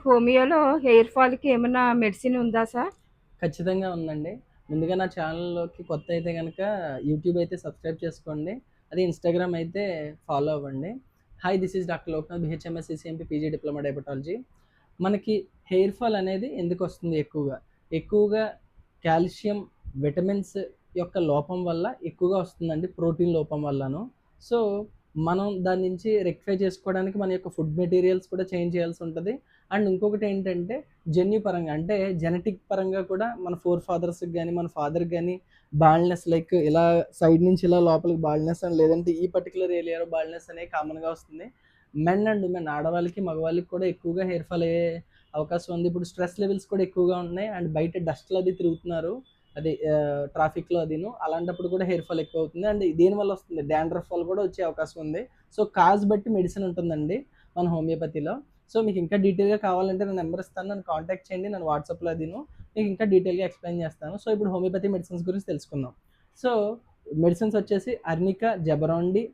హోమియోలో hair ఫాల్‌కి ఏమన్నా medicine ఉందా sir? ఖచ్చితంగా ఉందండి. ముందుగా నా ఛానల్‌లోకి కొత్త అయితే గనక యూట్యూబ్ అయితే సబ్స్క్రైబ్ చేసుకోండి. అదే ఇన్‌స్టాగ్రామ్ అయితే ఫాలో అవ్వండి. Hi this is doctor Lokanath BHMS CCMP PG diploma dermatology. మనకి హెయిర్ ఫాల్ అనేది ఎందుకొస్తుంది ఎక్కువగా? ఎక్కువగా కాల్షియం, విటమిన్స్ యొక్క లోపం వల్ల ఎక్కువగా వస్తుందండి. ప్రోటీన్ లోపం వల్లను. సో, మనం దాని నుంచి రెక్టిఫై చేసుకోవడానికి మన యొక్క ఫుడ్ మెటీరియల్స్ కూడా చేంజ్ చేయాల్సి ఉంటది. అండ్ ఇంకొకటి ఏంటంటే జన్యు పరంగా అంటే జెనెటిక్ పరంగా కూడా మన ఫోర్ ఫాదర్స్‌కి గాని, మన ఫాదర్‌కి గాని బాల్డ్‌నెస్ లైక్ ఇలా సైడ్ నుంచి ఇలా లోపలికి బాల్డ్‌నెస్ అని లేదంటే ఈ పర్టిక్యులర్ ఏరియాలో బాల్డ్‌నెస్ అనేది కామన్‌గా వస్తుంది. మెన్ అండ్ ఉమెన్ ఆడవాళ్ళకి, మగవాళ్ళకి కూడా ఎక్కువగా హెయిర్ ఫాల్ అయ్యే అవకాశం ఉంది. ఇప్పుడు స్ట్రెస్ లెవెల్స్ కూడా ఎక్కువగా ఉన్నాయి. అండ్ బయట డస్ట్‌లో అది తిరుగుతున్నారు. అది ట్రాఫిక్‌లో అదిను. అలాంటప్పుడు కూడా హెయిర్ ఫాల్ ఎక్కువ అవుతుంది. అండ్ దేనివల్ల వస్తుంది? డాండ్రఫ్ వల్ల కూడా వచ్చే అవకాశం ఉంది. సో, కాజ్ బట్టి మెడిసిన్ ఉంటుందండి మన హోమియోపతిలో. సో, మీకు ఇంకా డీటెయిల్‌గా కావాలంటే నా నెంబర్ ఇస్తాను. నన్ను కాంటాక్ట్ చేయండి. నన్ను వాట్సాప్‌లో అదిను మీకు ఇంకా డీటెయిల్‌గా ఎక్స్‌ప్లెయిన్ చేస్తాను. సో, ఇప్పుడు హోమియోపతి మెడిసిన్స్ గురించి తెలుసుకుందాం. సో, మెడిసిన్స్ వచ్చేసి అర్నికా, జెబరాండి,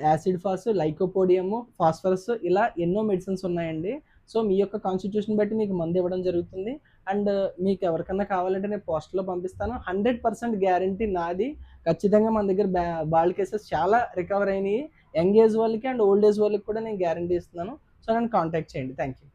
యాసిడ్ ఫాస్, లైకోపోడియము, ఫాస్ఫరస్ ఇలా ఎన్నో మెడిసిన్స్ ఉన్నాయండి. సో, మీ యొక్క కాన్స్టిట్యూషన్ బట్టి మీకు మందు ఇవ్వడం జరుగుతుంది. అండ్ మీకు ఎవరికన్నా కావాలంటే నేను పోస్టర్‌లో పంపిస్తాను. 100% గ్యారంటీ నాది. ఖచ్చితంగా మన దగ్గర బాల్డ్ కేసెస్ చాలా రికవర్ అయినాయి. యంగ్ ఏజ్ వాళ్ళకి అండ్ ఓల్డ్ ఏజ్ వాళ్ళకి కూడా నేను గ్యారంటీ ఇస్తున్నాను. సో, నన్ను కాంటాక్ట్ చేయండి. Thank you.